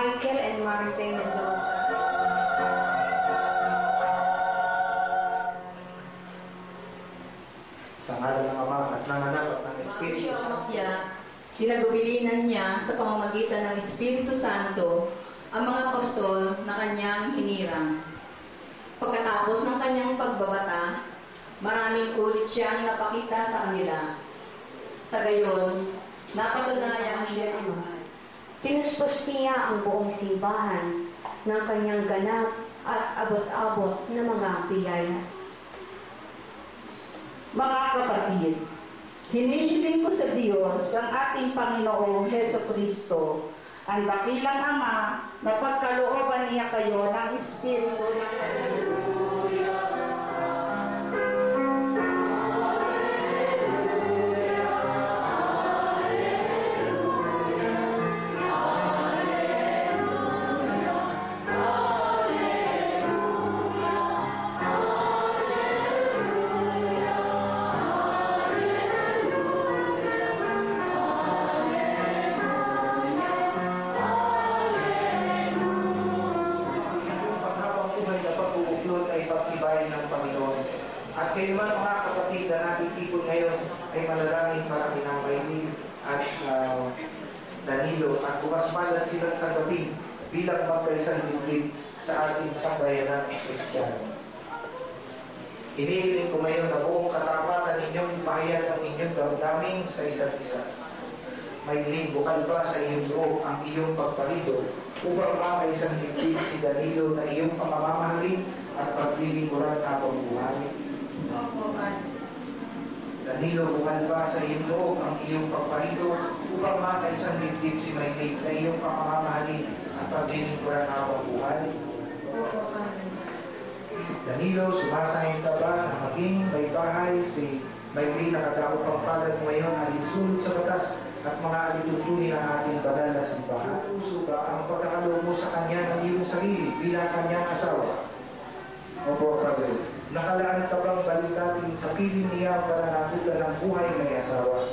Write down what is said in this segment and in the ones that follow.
Michael and Maribel Mendoza. Sa ngalan ng Ama at ng Anak at ng Espiritu Santo. Ginagabilinan niya sa pamamagitan ng Espiritu Santo ang mga apostol na kanyang hinirang. Pagkatapos ng kanyang pagbabata, maraming ulit siyang napakita sa kanila. Sa gayon, napatunayan siya ang mahal. Pinuspos niya ang buong simbahan ng kanyang ganap at abot-abot na mga biyaya. Mga kapatid, hinihiling ko sa Diyos ang ating Panginoong Hesukristo, ang dakilang Ama, na pagkalooban niya kayo ng Espiritu ng At kayo man mga kapatid na natitipon ngayon ay manalangin para kina Maylin at Danilo at bukas malat silang kagabi bilang magkaisang liblib sa ating sambayanan Kristiyano. Hinihiling ko ngayon na buong katapatan ninyong ipahayag ang inyong damdamin sa isa't isa. Maylin, bukal ba sa iyong loob ang iyong pagparido upang makaisang liblib si Danilo na iyong pamamahalin at paglilingkuran habang buhay? Danilo, bukal ba sa iyong loob ang iyong pagparido upang makaisang liblib si Maylin na iyong pamamahalin at paglilingkuran habang buhay? Danilo, sumasayang ka ba na maging may bahay si Maylin na kagao pang palad mo ngayon alinsunod sa batas at mga alitutunin ng ating banal na simbahan? Puso ba ang pagkakaloob mo sa kanya ng iyong sarili bilang kanyang asawa? Opo, Padre. Nakalaan ka bang balitatin sa piling niya para natulan ng buhay may asawa?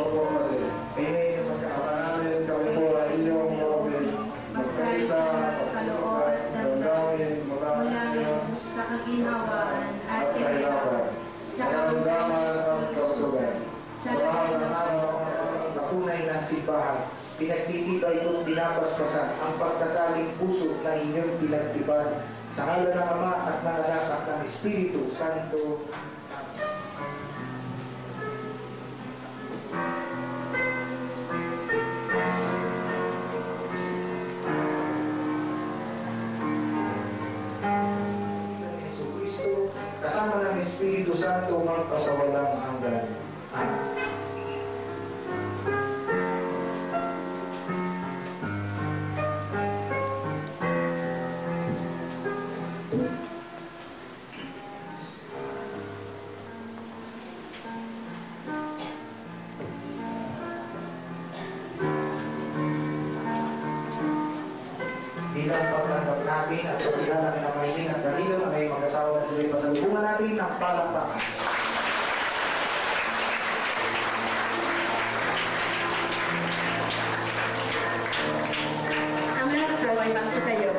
Opo, Padre. Kaya naman Kapanamin kami po ang inyong mabin. Magkaisa, kaloob at damdamin mula sa kaginhawaan at kailangan. Sa karamdaman ang kausugan. Sa lahat ng patunay ng simbahan, pinagtitibay kong dinapaspasan ang pagtataling puso na inyong pinagtiban sa ngalan ng Ama at ng Anak at ng Espiritu Santo. Jesucristo, kasama ng Espiritu Santo magpasawalang hanggan. Amen. Bilang paglanggap natin at pagkilala ng Maylin at Danilo na may mag-asawa na sila pasalubungan natin ng palakpakan. Ang lahat po ay magsitayo.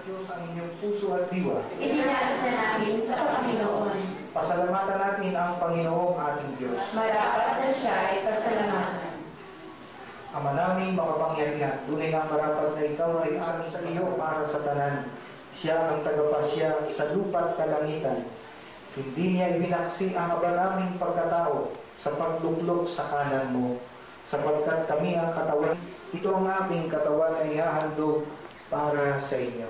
Diyos ang inyong puso at diwa. Itinaas na namin sa Panginoon. Pasalamatan natin ang Panginoong ating Diyos. Marapat na siya ay pasalamatan. Ama naming makapangyarihan, tunay nga marapat na ikaw ay amin sa iyo para sa tanan. Siya ang tagapasya sa lupa't kalangitan. Hindi niya ibinaksi ang aba naming pagkatao sa pagluklok sa kanan mo. Sapagkat kami ang katawan, ito ang aming katawan ay hahandog para sa inyo.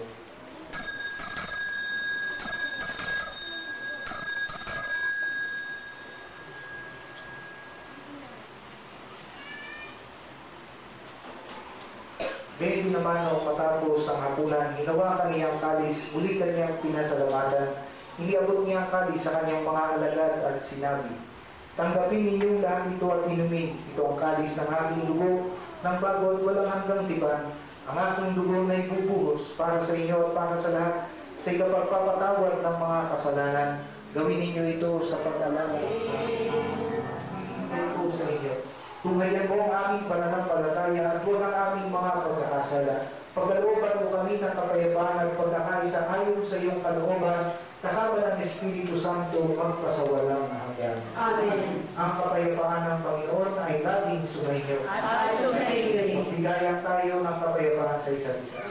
Ngayon naman nung matapos ang hapunan, hinawakan niya ang kalis, muli kanyang pinasalamatan. Iniabot niya ang kalis sa kanyang mga alagad at sinabi, "Tanggapin ninyong lahat ito at inumin. Ito ang kalis ng aking dugo, ng bago at walang hanggang tipan. Ang aking dugo na ibubuhos para sa inyo at para sa lahat, sa ikapagpapatawad ng mga kasalanan. Gawin ninyo ito sa pag-alala sa ito sa inyo. Tunghayan mo ang aming pananampalataya at huwag ang aming mga pagkakasala. Pagkalooban mo kami ng kapayapaan at pagkakaisa ayon sa iyong kalooban, kasama ng Espiritu Santo magpasawalang hanggan. Amen. Ang kapayapaan ng Panginoon ay laging sumainyo. At sumainyo rin. Magbigayan tayo ng kapayapaan sa isa't isa.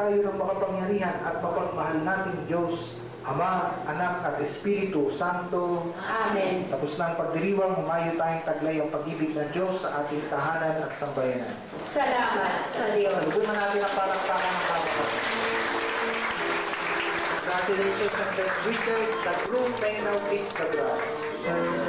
Tayo ng makapangyarihan at mapagmahal nating Diyos, Ama, Anak at Espiritu Santo. Amen. Tapos na ang pagdiriwang, humayo tayong taglay ang pag-ibig ng Diyos sa ating tahanan at sambayanan. Salamat sa Diyos. Salubungan natin ang parang tama ng kapatid. Congratulations and best wishes. The groom may now kiss the bride.